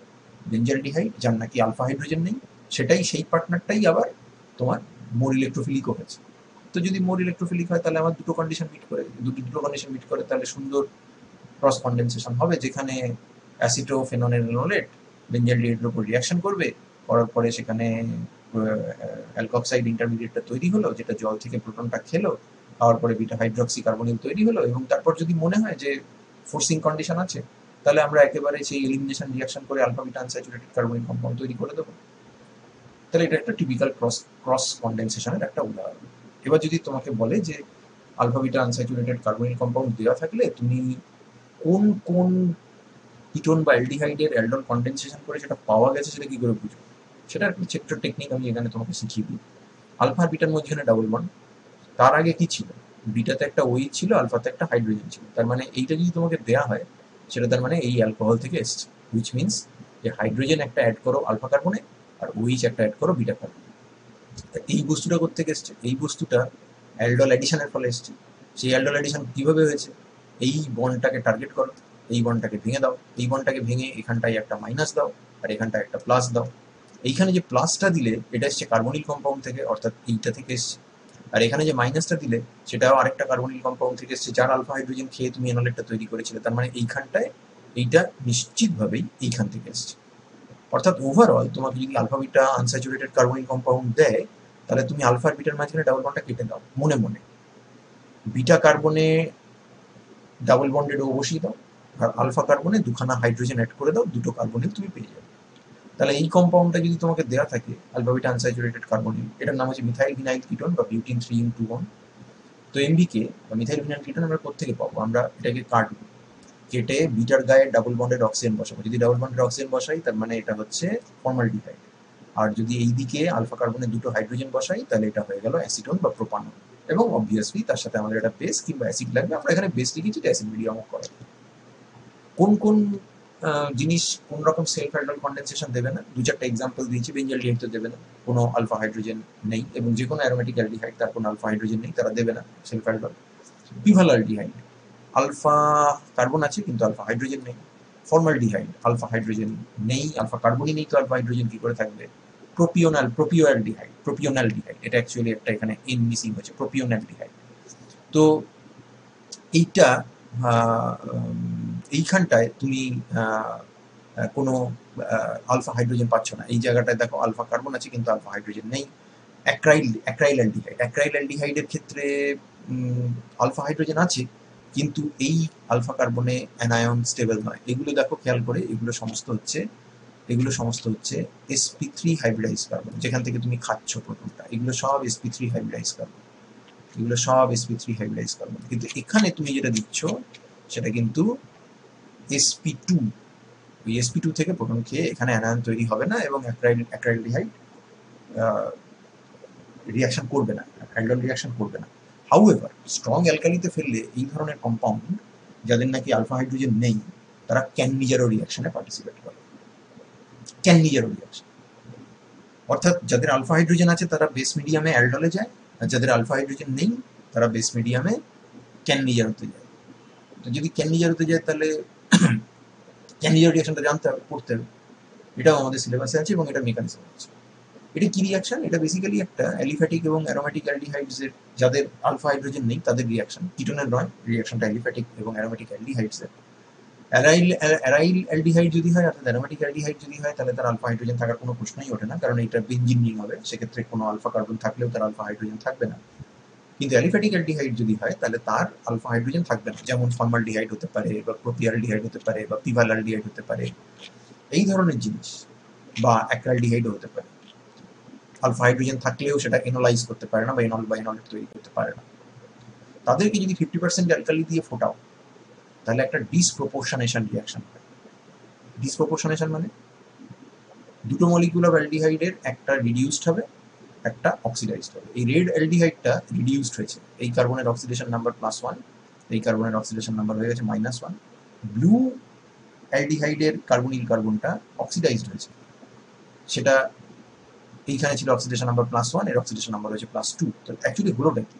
[SPEAKER 1] বেঞ্জালডিহাইড যার নাকি আলফা হাইড্রোজেন নেই, সেটাই সেই পার্টনারটাই আবার তোমার মোর ইলেকট্রোফিলিকও হয়েছে। তো যদি মোর ইলেকট্রোফিলিক হয় তাহলে আমার দুটো কন্ডিশন মিট করে তাহলে সুন্দর ক্রস কন্ডেনসেশন হবে, যেখানে অ্যাসিটোফেননের এনলেট বেঞ্জালডিহাইডের উপর রিয়াকশন করবে, করার পরে সেখানে অ্যালকক্সাইড ইন্টারমিডিয়েটটা তৈরি হলো, যেটা জল থেকে প্রোটনটা খেলো, খাওয়ার পরে বিটা হাইড্রক্সি কার্বনিল তৈরি হলো, এবং তারপর যদি মনে হয় যে ফোর্সিং কন্ডিশন আছে তাহলে আমরা একেবারে সেই এলিমিনেশন রিয়াকশন করে alpha beta unsaturated carbonic compound তৈরি করে দেবো। তাহলে এটা একটা টিপিক্যাল ক্রস কন্ডেনসেশনের একটা উদাহরণ। এবার যদি তোমাকে বলে যে alpha beta unsaturated carbonic compound দেওয়া থাকলে তুমি কোন কোন কিটোন বা অ্যালডিহাইডের অ্যালডল কন্ডেনসেশন করে সেটা পাওয়া গেছে সেটা কি করে বুঝবো, সেটা একটা ছোট্ট টেকনিক আমি এখানে তোমাকে শিখিয়ে দিই। আলফা আর বিটার মধ্যে ডাবল বন্ড, তার আগে কি ছিল, বিটাতে একটা ওই ছিল, আলফাতে একটা হাইড্রোজেন ছিল। তার মানে এইটা যদি তোমাকে দেওয়া হয় সেটা তার মানে এই অ্যালকোহল থেকে এসছে, হুইচ মিনস যে হাইড্রোজেন একটা অ্যাড করো আলফা কার্বনে আর ওইচ একটা অ্যাড করো বিটা কার্বনে। এই বস্তুটা কোথেকে এসছে, এই বস্তুটা অ্যালডল অ্যাডিশনের ফলে এসছে। সেই অ্যালডল অ্যাডিশন কিভাবে হয়েছে, এই বন্ডটাকে টার্গেট করো, এই বন্ডটাকে ভেঙে দাও, এই বন্ডটাকে ভেঙে এখানটায় একটা মাইনাস দাও আর এখানটায় একটা প্লাস দাও। এইখানে যে প্লাসটা দিলে এটা এসছে কার্বনিল কম্পাউন্ড থেকে, অর্থাৎ এইটা থেকে এসছে, আর এখানে যে মাইনাসটা দিলে সেটাও আরেকটা কার্বনিল কম্পাউন্ড থেকে এসছে, যার আলফা হাইড্রোজেন খেয়ে তুমি এনলেটটা তৈরি করেছিলে। তার মানে এইখানটায় এইটা নিশ্চিতভাবেই এইখান থেকে এসছে। অর্থাৎ ওভারঅল তোমাকে যদি alpha beta unsaturated carbonyl compound দেয় তাহলে তুমি আলফা আর বিটার মাঝখানে ডাবল বন্ডটা কেটে দাও মনে মনে, বিটা কার্বনে ডাবল বন্ডেড ও বসিয়ে দাও, আর আলফা কার্বনে দুখানা হাইড্রোজেন অ্যাড করে দাও, দুটো কার্বনিল তুমি পেয়ে যাবে। তাহলে এই কম্পাউন্ডটা যদি তোমাকে দেওয়া থাকে আলফা বিটা আনস্যাচুরেটেড কার্বনিল, এটার নাম হচ্ছে মিথাইল ভিনাইল কিটোন বা বিউটিন 3 in 2 তো এমবিকে বা মিথাইল ভিনাইল কিটোন আমরা কোথেকে পাবো, আমরা এটাকে কাটবো, কেটে বিটার গায়ে ডাবল বন্ডেড অক্সিজেন বসাবো। যদি ডাবল বন্ডেড অক্সিজেন বসাই তার মানে এটা হচ্ছে ফর্মালডিহাইড, আর যদি এই দিকে আলফা কার্বনের দুটো হাইড্রোজেন বসাই তাহলে এটা হয়ে গেল অ্যাসিটোন বা প্রোপানন। এবং অবভিয়াসলি তার সাথে আমাদের একটা বেস কিংবা অ্যাসিড লাগবে, আমরা এখানে বেস লিখেছি অ্যাসিড মিডিয়াম করা। কোন কোন জিনিস কোন রকম সেলফ অ্যালডল কন্ডেনসেশন দেবে না, দু চারটা এক্সাম্পল দিয়েছি। বেঞ্জালডিহাইড তো দেবে না, কোনো আলফা হাইড্রোজেন নেই, এবং যে কোনো অ্যারোমেটিক অ্যালডিহাইড তার কোনো আলফা হাইড্রোজেন নেই, তারা দেবে না সেলফ অ্যালডল। পিভালডিহাইড আলফা কার্বন আছে কিন্তু আলফা হাইড্রোজেন নেই। ফর্মালডিহাইড আলফা হাইড্রোজেন নেই, আলফা কার্বনই নেই, তো আলফা হাইড্রোজেন কি করে থাকবে। প্রোপিওনালডিহাইড এটা অ্যাকচুয়ালি একটা এখানে এন মিসিং হয়েছে, প্রোপিওনালডিহাইড। তো এইটা এইখানটায় তুমি কোনো আলফা হাইড্রোজেন পাচ্ছ না। এই জায়গাটায় দেখো আলফা কার্বন আছে কিন্তু আলফা হাইড্রোজেন নেই। অ্যাক্রাইল অ্যালডিহাইডের ক্ষেত্রে আলফা হাইড্রোজেন আছে কিন্তু এই আলফা কার্বনে অ্যানায়ন স্টেবল নয়। এগুলো দেখো খেয়াল করে, এগুলো সমস্ত হচ্ছে sp3 হাইব্রিডাইজ কার্বন, যেখান থেকে তুমি খাচ্ছ প্রোটনটা। এগুলো সব sp3 হাইব্রিডাইজ কার্বন, কিন্তু এখানে তুমি যেটা দিচ্ছ সেটা কিন্তু sp2। ওই sp2 থেকে প্রোটন খেয়ে এখানে অ্যানায়ন তৈরি হবে না এবং অ্যাক্রাইলডিহাইড রিয়াকশন করবে না, অ্যালডল রিয়াকশন করবে না। হাউএভার স্ট্রং অ্যালকালিতে ফেললে এই ধরনের কম্পাউন্ড যাদের নাকি আলফা হাইড্রোজেন নেই তারা ক্যাননিজারো রিয়াকশনে পার্টিসিপেট করে। ক্যাননিজারো রিয়াকশন অর্থাৎ যাদের আলফা হাইড্রোজেন আছে তারা বেস মিডিয়ামে অ্যালডলে যায়, আর যাদের আলফা হাইড্রোজেন নেই তারা বেস মিডিয়ামে ক্যাননিজারোতে যায়। তো যদি ক্যাননিজারোতে যায় তাহলে ক্যাননিজারো রিয়াকশনটা জানতে হবে, পড়তে হবে। এটাও আমাদের সিলেবাসে আছে এবং এটা মেকানিজম আছে। এটা কি রিয়াকশন? এটা বেসিক্যালি একটা অ্যালিফ্যাটিক এবং অ্যারোমেটিক অ্যালডিহাইডসের, যাদের আলফা হাইড্রোজেন নেই তাদের রিয়াকশন, কিটোনের নয়। রিয়াকশনটা অ্যালিফ্যাটিক এবং অ্যারোমেটিক অ্যালডিহাইডসের। অ্যারাইল অ্যালডিহাইড যদি হয় অর্থাৎ অ্যারোমেটিক অ্যালডিহাইড যদি হয় তাহলে তার আলফা হাইড্রোজেন থাকার কোনো প্রশ্নই ওঠে না, কারণ এটা বেনজিন রিং হবে, সেক্ষেত্রে কোনো আলফা কার্বন থাকলেও তার আলফা হাইড্রোজেন থাকবে না। কিন্তু অ্যালিফ্যাটিক অ্যালডিহাইড যদি হয় তাহলে তার আলফা হাইড্রোজেন থাকবে না, যেমন ফর্মালডিহাইড হতে পারে বা প্রোপিয়ালডিহাইড হতে পারে বা পিভালডিহাইড হতে পারে, এই ধরনের জিনিস, বা অ্যাক্রালডিহাইডও হতে পারে। আলফা হাইড্রোজেন থাকলেও সেটা এনোলাইজ করতে পারে না বা এনলেট তৈরি করতে পারে না। তাদেরকে যদি 50% অ্যালকালি দিয়ে ফোটাও তাহলে একটা ডিসপ্রপোর্শনেশন রিয়াকশন হয়। ডিসপ্রপোর্শনেশন মানে দুটো মলিকিউল অফ অ্যালডিহাইডের একটা রিডিউসড হবে, একটা অক্সিডাইজড হবে। এই রেড অ্যালডিহাইডটা রিডিউসড হয়েছে, এই কার্বনের অক্সিডেশন নাম্বার +1, এই কার্বনের অক্সিডেশন নাম্বার হয়ে গেছে -1। ব্লু অ্যালডিহাইডের কার্বনিল কার্বনটা অক্সিডাইজড হয়েছে, সেটা এইখানে ছিল অক্সিডেশন নাম্বার +1, এর অক্সিডেশন নাম্বার হয়েছে +2। তো অ্যাকচুয়ালি হলোটা কি?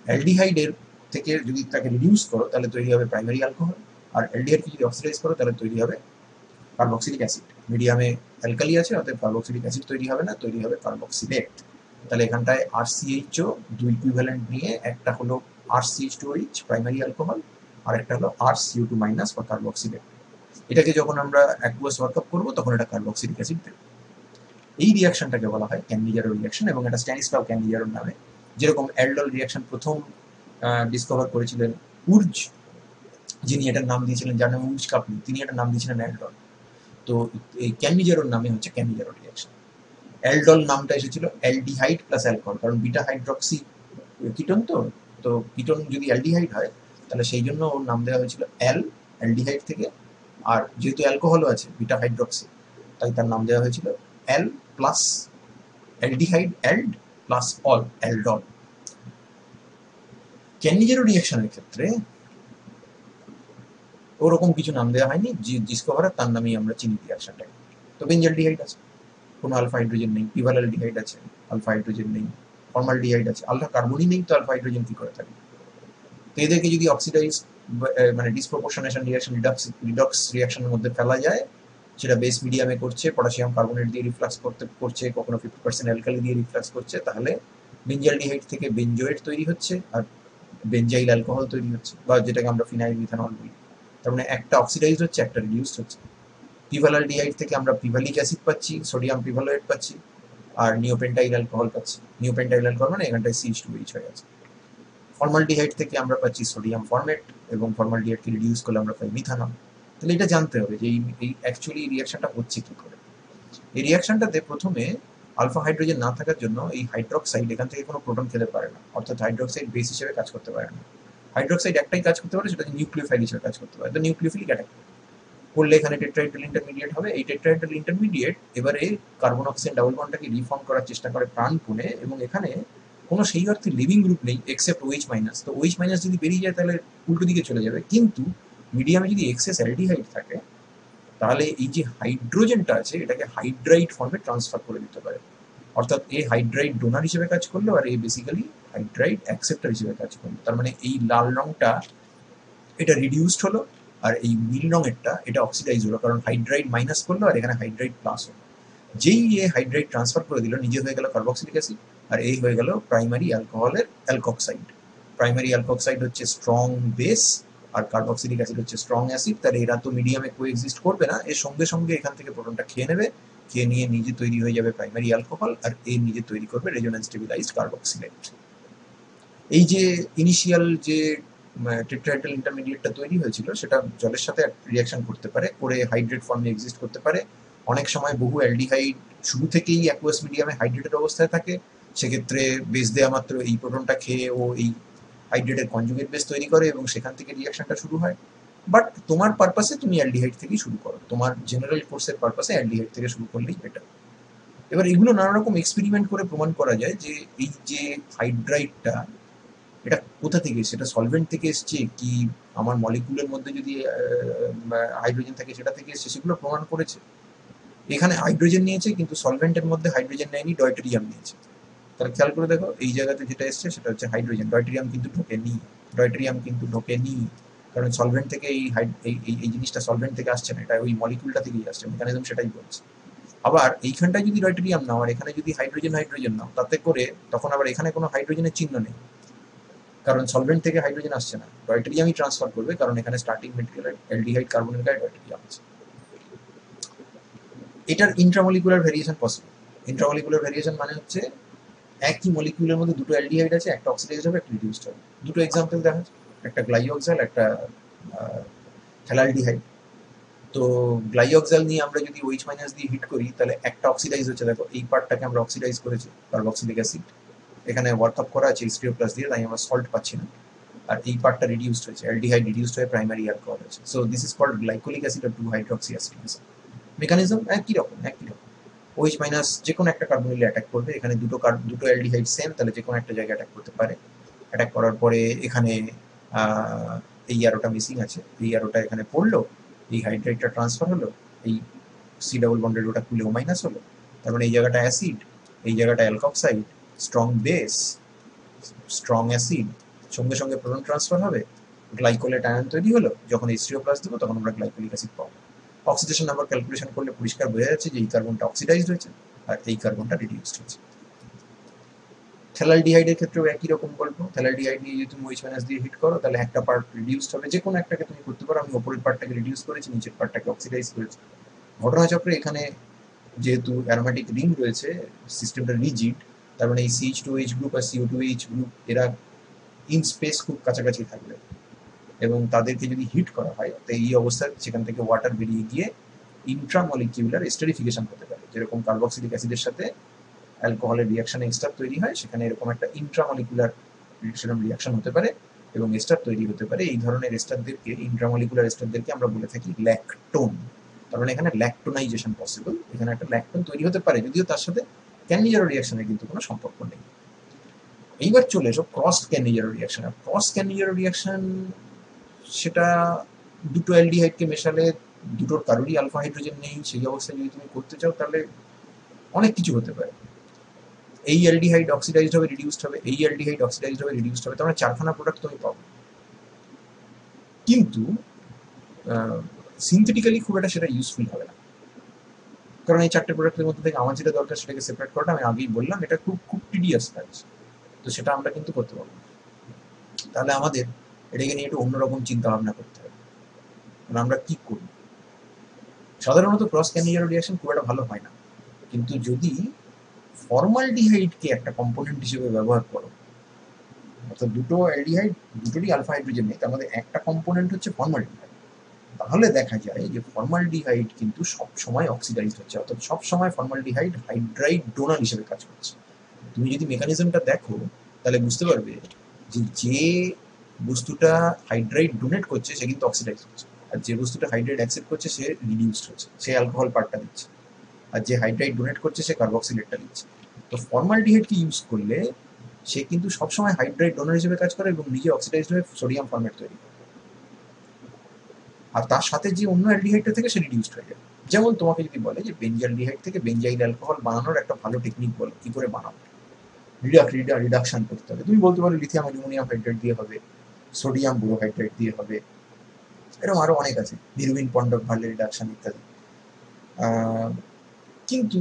[SPEAKER 1] অ্যালডিহাইডের থেকে যদি তাকে রিডিউস করো তাহলে তৈরি হবে প্রাইমারি অ্যালকোহল, আর অ্যালডিহাইডকে যদি অক্সিডাইজ করো তাহলে তৈরি হবে কার্বক্সিলিক অ্যাসিড। মিডিয়ামে অ্যালকালি আছে অতএব কার্বক্সিলিক অ্যাসিড তৈরি হবে না, তৈরি হবে কার্বক্সিলেট। তাহলে এখানটায় RCHO দুই ইকুইভ্যালেন্ট নিয়ে একটা হলো RCH2OH প্রাইমারি অ্যালকোহল, আর একটা হলো RCO2- বা কার্বক্সিলেট। এটাকে যখন আমরা অ্যাকুয়াস ওয়ার্কআপ করবো তখন এটা কার্বক্সিলিক অ্যাসিড দেবে। এই রিয়াকশনটাকে বলা হয় ক্যাননিজারো রিয়াকশন এবং এটা স্ট্যানিস্লাও ক্যাননিজারোর নামে। যেরকম অ্যালডল রিয়াকশন প্রথম ডিসকভার করেছিলেন উর্জ, যিনি এটার নাম দিয়েছিলেন, যার নাম উর্জ কাপলি, তিনি এটার নাম দিয়েছিলেন অ্যালডল। তো এই ক্যাননিজারোর নামে হচ্ছে ক্যাননিজারো রিয়াকশন। অ্যালডল নামটা এসেছিল অ্যালডিহাইড প্লাস অ্যালকোহল, কারণ বিটা হাইড্রক্সি কিটোন, তো কিটোন যদি অ্যালডিহাইড হয় তাহলে সেই জন্য ওর নাম দেওয়া হয়েছিল অ্যালডিহাইড থেকে। আর যেহেতু অ্যালকোহলও আছে বিটা হাইড্রক্সি, তাই তার নাম দেওয়া হয়েছিল al plus aldehyde ald plus ol, aldol. Cannizzaro রিয়াকশনের ক্ষেত্রে ওরকম কিছু নাম দেওয়া হয়নি, যে ডিসকভারার তার নামেই আমরা চিনি রিয়াকশনটাকে। তো বেঞ্জালডিহাইড আছে, কোনো আলফা হাইড্রোজেন নেই। পিভালডিহাইড আছে, আলফা হাইড্রোজেন নেই। ফর্মালডিহাইড আছে, আলফা কার্বনই নেই, তো আলফা হাইড্রোজেন কি করে থাকে? তো এদেরকে যদি অক্সিডাইজ মানে ডিসপ্রপোর্শনেশন রিয়াকশন, রিডক্স রিয়াকশনের মধ্যে ফেলা যায়, সেটা বেস মিডিয়ামে করছে, পটাশিয়াম কার্বনেট দিয়ে রিফ্লাক্স করছে, কখনো 50% অ্যালকালি দিয়ে রিফ্লাক্স করছে, তাহলে বেঞ্জালডিহাইড থেকে বেঞ্জোয়েট তৈরি হচ্ছে আর বেঞ্জাইল অ্যালকোহল তৈরি হচ্ছে, বা যেটাকে আমরা ফিনাইল মিথানল বলি। তার মানে একটা অক্সিডাইজড হচ্ছে, একটা রিডিউসড হচ্ছে। পিভালডিহাইড থেকে আমরা পিভালিক অ্যাসিড পাচ্ছি, সোডিয়াম পিভালোয়েট পাচ্ছি, আর নিওপেন্টাইল অ্যালকোহল পাচ্ছি। নিওপেন্টাইল অ্যালকোহল মানে এখানটায় CH2OH হয়ে আছে। ফর্মালডিহাইড থেকে আমরা পাচ্ছি সোডিয়াম ফর্মেট, এবং ফর্মালডিহাইডকে রিডিউস করলে আমরা পাই মিথানল। তাহলে এটা জানতে হবে যে এই অ্যাকচুয়ালি রিয়াকশনটা হচ্ছে কি করে। এই রিয়াকশনটাতে প্রথমে আলফা হাইড্রোজেন না থাকার জন্য এই হাইড্রক্সাইড এখান থেকে কোনো প্রোটন খেতে পারে না, অর্থাৎ হাইড্রক্সাইড বেস হিসেবে কাজ করতে পারে না। হাইড্রক্সাইড একটাই কাজ করতে পারে, সেটা নিউক্লিওফাইল হিসেবে কাজ করতে পারে। তো নিউক্লিওফিলিক অ্যাটাক করলে এখানে টেট্রাহাইড্রাল ইন্টারমিডিয়েট হবে। এই টেট্রাহাইড্রাল ইন্টারমিডিয়েট এবারে কার্বন অক্সিজেন ডাবল বন্ডটাকে রিফর্ম করার চেষ্টা করে প্রাণপণে, এবং এখানে কোনো সেই অর্থে লিভিং গ্রুপ নেই এক্সেপ্ট OH-। তো OH- যদি বেরিয়ে যায় তাহলে উল্টো দিকে চলে যাবে, কিন্তু মিডিয়ামে যদি এক্সেস অ্যালডিহাইড থাকে তাহলে এই যে হাইড্রোজেনটা আছে এটাকে হাইড্রাইড ফর্মে ট্রান্সফার করে দিতে পারে। অর্থাৎ এ হাইড্রাইড ডোনার হিসেবে কাজ করলো আর এ বেসিক্যালি হাইড্রাইড অ্যাকসেপ্টার হিসেবে কাজ করলো। তার মানে এই লাল রংটা এটা রিডিউসড হলো, আর এই নীল রঙেরটা এটা অক্সিডাইজ হলো, কারণ হাইড্রাইড মাইনাস করলো আর এখানে হাইড্রাইড প্লাস হলো। যেই এ হাইড্রাইড ট্রান্সফার করে দিল, নিজে হয়ে গেল কার্বক্সিলিক অ্যাসিড, আর এই হয়ে গেল প্রাইমারি অ্যালকোহলের অ্যালকক্সাইড। প্রাইমারি অ্যালকক্সাইড হচ্ছে স্ট্রং বেস, আর কার্বক্সিলিক অ্যাসিড হচ্ছে স্ট্রং অ্যাসিড, তাহলে এরা তো মিডিয়ামে কোএক্সিস্ট করবে না, এর সঙ্গে সঙ্গে এখান থেকে প্রোটনটা খেয়ে নেবে, খেয়ে নিয়ে নিজে তৈরি হয়ে যাবে প্রাইমারি অ্যালকোহল, আর এর নিজে তৈরি করবে রেজোন্যান্স স্টেবিলাইজড কার্বক্সিলেট। এই যে ইনিশিয়াল যে টেট্রাহেড্রাল ইন্টারমিডিয়েটটা তৈরি হয়েছিল সেটা জলের সাথে রিয়াকশন করতে পারে, করে হাইড্রেট ফর্মে এক্সিস্ট করতে পারে। অনেক সময় বহু অ্যালডিহাইড শুরু থেকেই অ্যাকুয়াস মিডিয়ামে হাইড্রেটেড অবস্থায় থাকে, সেক্ষেত্রে বেস দেওয়া মাত্র এই প্রোটনটা খেয়ে ও এই হাইড্রেটের কনজুগেট বেস তৈরি করে এবং সেখান থেকে রিয়াকশনটা শুরু হয়। বাট তোমার পারপাসে তুমি অ্যালডিহাইড থেকেই শুরু করো, তোমার জেনারেল কোর্সের পারপাসে অ্যালডিহাইড থেকে শুরু করলেই বেটার। এবার এগুলো নানা রকম এক্সপেরিমেন্ট করে প্রমাণ করা যায় যে এই যে হাইড্রাইডটা এটা কোথা থেকে, সেটা সলভেন্ট থেকে এসছে কি আমার মলিকুলের মধ্যে যদি হাইড্রোজেন থাকে সেটা থেকে এসছে, সেগুলো প্রমাণ করেছে। এখানে হাইড্রোজেন নিয়েছে কিন্তু সলভেন্টের মধ্যে হাইড্রোজেন নেয়নি, ডয়টেরিয়াম নিয়েছে। তাহলে খেয়াল করে দেখো এই জায়গাতে যেটা এসছে সেটা হচ্ছে হাইড্রোজেন, ডয়টেরিয়াম কিন্তু ঢোকেনি, ডয়টেরিয়াম কিন্তু ঢোকেনি, কারণ সলভেন্ট থেকে এই জিনিসটা সলভেন্ট থেকে আসছে না, এটা ওই মলিকুলটা থেকেই আসছে, মেকানিজম সেটাই বলছে। আবার এইখানটায় যদি ডয়টেরিয়াম নাও আর এখানে যদি হাইড্রোজেন হাইড্রোজেন নাও, তাতে করে তখন আবার এখানে কোনো হাইড্রোজেনের চিহ্ন নেই, কারণ সলভেন্ট থেকে হাইড্রোজেন আসছে না, ডয়টেরিয়ামই ট্রান্সফার করবে, কারণ এখানে স্টার্টিং মেটেরিয়াল অ্যালডিহাইড কার্বনের গায়ে ডয়টেরিয়াম আছে। এটার intramolecular variation possible. Intramolecular variation মানে হচ্ছে একই মলিকিউলের মধ্যে দুটো অ্যালডিহাইড আছে, একটা অক্সিডাইজড হবে একটা রিডিউসড হবে। দুটো এক্সাম্পল দেখা যায়, একটা গ্লাইওক্সাল একটা ফ্যালালডিহাইড। তো গ্লাইওক্সাল নিয়ে আমরা যদি OH মাইনাস দিয়ে হিট করি তাহলে একটা অক্সিডাইজ হচ্ছে, দেখো এই পার্টটাকে আমরা অক্সিডাইজ করেছি কার্বক্সিলিক অ্যাসিড, এখানে ওয়ার্কআপ করা আছে H3O+ দিয়ে, তাই আমরা সল্ট পাচ্ছি না, আর এই পার্টটা রিডিউসড হয়েছে, অ্যালডিহাইড রিডিউসড হয়ে প্রাইমারি অ্যালকোহল হয়েছে। So this is called glycolic acid or two hydroxy acid. Mechanism একই রকম, একই রকম। OH মাইনাস যে কোনো একটা কার্বনিলে অ্যাটাক করবে, এখানে দুটো অ্যালডিহাইড সেম, তাহলে যে কোনো একটা জায়গায় অ্যাটাক করতে পারে। অ্যাটাক করার পরে এখানে এই অ্যারোটা মিসিং আছে, এই অ্যারোটা এখানে পড়লো, এই হাইড্রাইডটা ট্রান্সফার হলো, এই C ডাবল বন্ডেড ওটা খুলে O মাইনাস হলো, তার মানে এই জায়গাটা অ্যাসিড, এই জায়গাটা alkoxide, strong base, strong acid, সঙ্গে সঙ্গে প্রোটন ট্রান্সফার হবে, গ্লাইকোলেট আয়ন তৈরি হলো, যখন H3O+ দেবো তখন আমরা গ্লাইকোলিক অ্যাসিড পাবো। অক্সিডেশন নাম্বার ক্যালকুলেশন করলে পরিষ্কার বোঝা যাচ্ছে যে এই কার্বনটা অক্সিডাইজড হয়েছে আর এই কার্বনটা রিডিউসড হয়েছে। থ্যালালডিহাইডের ক্ষেত্রেও একই রকম গল্প। থ্যালালডিহাইড নিয়ে যদি তুমি OH মাইনাস দিয়ে হিট করো তাহলে একটা পার্ট রিডিউসড হবে, যে কোনো একটাকে তুমি করতে পারো, আমি ওপরের পার্টটাকে রিডিউস করেছি, নিচের পার্টটাকে অক্সিডাইজ করেছি। ঘটনাচক্রে এখানে যেহেতু অ্যারোমেটিক রিং রয়েছে, সিস্টেমটা রিজিড, তার মানে এই CH2OH গ্রুপ আর CO2H গ্রুপ এরা ইন স্পেস খুব কাছাকাছি থাকবে এবং তাদেরকে যদি হিট করা হয় তো এই অবস্থায় সেখান থেকে ওয়াটার বেরিয়ে গিয়ে ইন্ট্রামলিকিউলার এস্টারিফিকেশন হতে পারে, যেরকম কার্বক্সিলিক অ্যাসিডের সাথে অ্যালকোহলের রিয়াকশনে এস্টার তৈরি হয়, সেখানে এরকম একটা ইন্ট্রামলিকুলার রিয়াকশন হতে পারে এবং এস্টার তৈরি হতে পারে। এই ধরনের এস্টারদেরকে, ইন্ট্রামলিকুলার এস্টারদেরকে আমরা বলে থাকি ল্যাকটোন। তার মানে এখানে ল্যাকটোনাইজেশন পসিবল, এখানে একটা ল্যাকটোন তৈরি হতে পারে, যদিও তার সাথে ক্যানিজারো রিয়াকশনের কিন্তু কোনো সম্পর্ক নেই। এইবার চলে এসো cross Cannizzaro reaction. Cross Cannizzaro reaction সেটা দুটো অ্যালডিহাইডকে মেশালে দুটোর কারোরই আলফা হাইড্রোজেন নেই, সেই অবস্থায় যদি তুমি করতে চাও তাহলে অনেক কিছু হতে পারে। এই অ্যালডিহাইড অক্সিডাইজড হবে, রিডিউসড হবে, এই অ্যালডিহাইড অক্সিডাইজড হবে, রিডিউসড হবে, তার চারখানা প্রোডাক্ট তুমি পাবো। কিন্তু সিনথেটিক্যালি খুব একটা সেটা ইউজফুল হবে না, কারণ এই চারটে প্রোডাক্টের মধ্যে থেকে আমার যেটা দরকার সেটাকে সেপারেট করাটা, আমি আগেই বললাম, এটা খুব খুব টিডিয়াস কাজ, তো সেটা আমরা কিন্তু করতে পারবো না। তাহলে আমাদের এটাকে নিয়ে একটু অন্যরকম চিন্তা ভাবনা করতে হবে, আমরা কি করব। সাধারণত ক্রস ক্যানিজারো রিয়াকশন খুব একটা ভালো হয় না, কিন্তু যদি ফর্মালডিহাইডকে একটা কম্পোনেন্ট হিসেবে ব্যবহার করো, অর্থাৎ দুটো অ্যালডিহাইড দুটোরই আলফা হাইড্রোজেন নেই, তার মধ্যে একটা কম্পোনেন্ট হচ্ছে ফর্মালডিহাইড, তাহলে দেখা যায় যে ফর্মালডিহাইড কিন্তু সবসময় অক্সিডাইজড হচ্ছে, অর্থাৎ সবসময় ফর্মালডিহাইড হাইড্রাইড ডোনার হিসেবে কাজ করছে। তুমি যদি মেকানিজমটা দেখো তাহলে বুঝতে পারবে যে যে বস্তুটা হাইড্রাইড ডোনেট করছে সে কিন্তু অক্সিডাইজ হচ্ছে, আর যে বস্তুটা হাইড্রাইড অ্যাকসেপ্ট করছে সে রিডিউসড হচ্ছে, সে অ্যালকোহল পার্টটা দিচ্ছে, আর যে হাইড্রাইড ডোনেট করছে সে কার্বক্সিলেটটা দিচ্ছে। তো ফর্মালডিহাইডকে ইউজ করলে সে কিন্তু সবসময় হাইড্রাইড ডোনার হিসেবে কাজ করে এবং নিজে অক্সিডাইজড হয়ে সোডিয়াম ফর্মেট তৈরি করে, আর তার সাথে যে অন্য অ্যালডিহাইডটা থেকে সে রিডিউসড হয়ে যায়। যেমন তোমাকে যদি বলে যে বেঞ্জালডিহাইড থেকে বেঞ্জাইল অ্যালকোহল বানানোর একটা ভালো টেকনিক বলো, কি করে বানাবো, রিডাকশন করতে হবে, তুমি বলতে পারো লিথিয়াম অ্যালুমিনিয়াম হাইড্রাইড দিয়ে হবে, সোডিয়াম বোরোহাইড্রাইড দিয়ে হবে, এরকম আরো অনেক আছে, নিরুবিন পন্ডক ভার্লে রিডাকশন ইত্যাদি। কিন্তু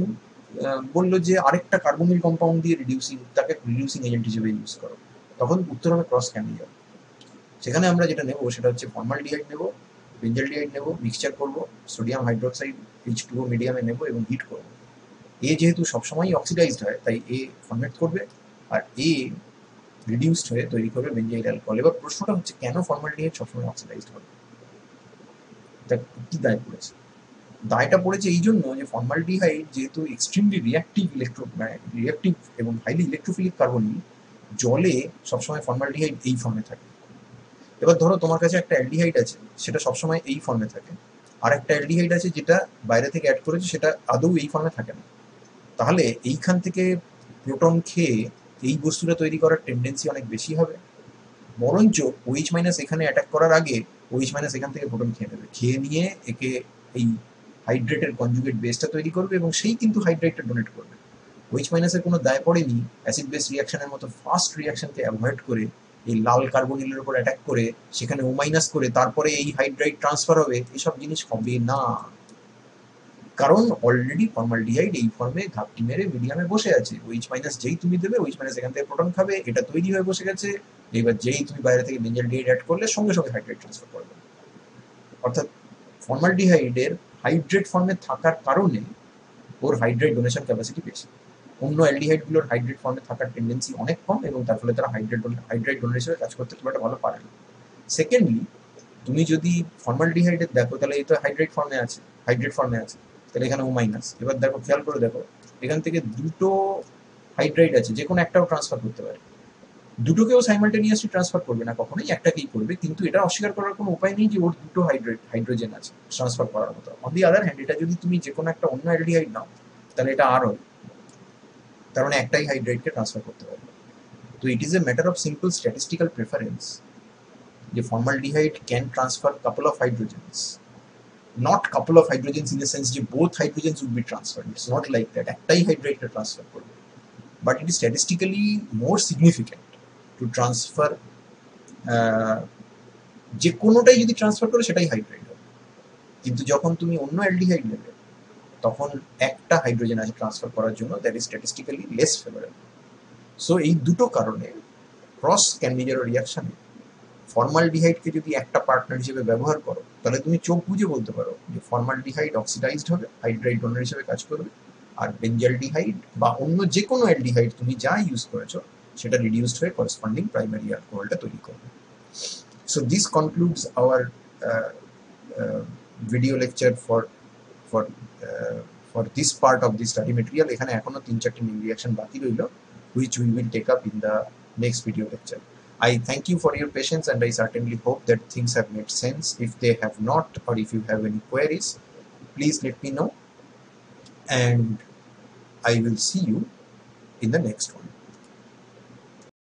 [SPEAKER 1] বললো যে আরেকটা কার্বনিল কম্পাউন্ড দিয়ে রিডিউসিং, তাকে রিডিউসিং এজেন্ট হিসেবে ইউজ করো, তখন উত্তর হবে ক্রস ক্যানিজার। সেখানে আমরা যেটা নেব সেটা হচ্ছে ফর্মালডিহাইড নেব, বেঞ্জালডিহাইড নেব, মিক্সচার করব, সোডিয়াম হাইড্রোক্সাইড H2O মিডিয়ামে নেব এবং হিট করব। এ যেহেতু সবসময়ই অক্সিডাইজড হয় তাই এ ফর্মেট করবে আর এ রিডিউসড হয়ে তৈরি করবে বেঞ্জাইল অ্যালকোহল। এবার প্রশ্নটা হচ্ছে কেন ফর্মালডিহাইড সবসময় অক্সিডাইজড হবে? এটা কি দায় পড়েছে? দায়টা পড়েছে এই জন্য যে ফর্মালডিহাইড যেহেতু এক্সট্রিমলি রিঅ্যাক্টিভ এবং হাইলি ইলেকট্রোফিলিক কার্বনিল, জলে সবসময় ফর্মালডিহাইড এই ফর্মে থাকে। এবার ধরো তোমার কাছে একটা অ্যালডিহাইড আছে, সেটা সবসময় এই ফর্মে থাকে, আর একটা অ্যালডিহাইড আছে যেটা বাইরে থেকে অ্যাড করেছে, সেটা আদৌ এই ফর্মে থাকে না। তাহলে এইখান থেকে প্রোটন খেয়ে এই বস্তুটা তৈরি করার টেন্ডেন্সি অনেক বেশি হবে, বরঞ্চ OH মাইনাস এখানে অ্যাটাক করার আগে OH মাইনাস এখান থেকে প্রোটন খেয়ে নেবে, খেয়ে নিয়ে একে এই হাইড্রেটের কনজুগেট বেসটা তৈরি করবে এবং সেই কিন্তু হাইড্রেটটা ডোনেট করবে। OH মাইনাসের কোনো দায় পড়েনি অ্যাসিড বেস রিয়াকশনের মতো ফাস্ট রিয়াকশনকে অ্যাভয়েড করে এই লাল কার্বনিলের উপর অ্যাটাক করে সেখানে O মাইনাস করে তারপরে এই হাইড্রাইড ট্রান্সফার হবে, এসব জিনিস হবে না। কারণ অলরেডি ফর্মালডিহাইড এই ফর্মে ঘাপটি মেরে মিডিয়ামে বসে আছে। OH মাইনাস যেই তুমি দেবে, OH মাইনাস এখান থেকে প্রোটন খাবে, এটা তৈরি হয়ে বসে গেছে। এবার যেই তুমি বাইরে থেকে বেঞ্জালডিহাইড অ্যাড করলে সঙ্গে সঙ্গে হাইড্রেট ট্রান্সফার করবে। অর্থাৎ ফর্মালডিহাইডের হাইড্রেট ফর্মে থাকার কারণে ওর হাইড্রেট ডোনেশন ক্যাপাসিটি বেশি। অন্য অ্যালডিহাইডগুলোর হাইড্রেট ফর্মে থাকার টেন্ডেন্সি অনেক কম এবং তার ফলে তারা হাইড্রেট ডোনার হিসেবে কাজ করতে খুব একটা ভালো পারে না। সেকেন্ডলি, তুমি যদি ফর্মালডিহাইডের দেখো তাহলে এই তো হাইড্রেট ফর্মে আছে, তাহলে এখানে O মাইনাস। এবার দেখো, খেয়াল করে দেখো, এখান থেকে দুটো হাইড্রাইড আছে, যে কোনো একটাও ট্রান্সফার করতে পারে। দুটোকেও সাইমালটেনিয়াসলি ট্রান্সফার করবে না, কখনোই একটাকেই করবে, কিন্তু এটা অস্বীকার করার কোনো উপায় নেই যে ওর দুটো হাইড্রোজেন আছে ট্রান্সফার করার মতো। অন দি আদার হ্যান্ড, এটা যদি তুমি যে কোনো একটা অন্য অ্যালডিহাইড নাও তাহলে এটা আর হবে, তার মানে একটাই হাইড্রাইডকে ট্রান্সফার করতে পারবে। তো it is a matter of simple statistical preference যে formaldehyde can transfer couple of hydrogens, not couple of hydrogens in the sense যে both hydrogens would be transferred. It's not like that. একটাই হাইড্রাইডকে transfer করবে, but it is statistically more significant to transfer যে কোনোটাই যদি transfer করে সেটাই hydride হবে। কিন্তু যখন তুমি অন্য অ্যালডিহাইড নেবে তখন একটা হাইড্রোজেন আছে ট্রান্সফার করার জন্য, that is statistically less favourable. So এই দুটো কারণে ক্রস ক্যান্ডিজারো রিয়াকশনে ফর্মালডিহাইডকে যদি একটা পার্টনার হিসেবে ব্যবহার করো তাহলে তুমি চোখ বুঝে বলতে পারো যে ফর্মালডিহাইড অক্সিডাইজড হবে, হাইড্রাইড ডোনার হিসেবে কাজ করবে, আর বেঞ্জালডিহাইড বা অন্য যে কোনো অ্যালডিহাইড তুমি যা ইউজ করেছো সেটা রিডিউসড হয়ে করেসপন্ডিং প্রাইমারি অ্যালকোহলটা তৈরি করবে। So this concludes hour video lecture for this part of the study material. এখানে এখনো 3-4টি নিউ রিয়াকশন বাকি রইল, which we will take up in the next video lecture. I thank you for your patience and I certainly hope that things have made sense. If they have not, or if you have any queries, please let me know and I will see you in the next one.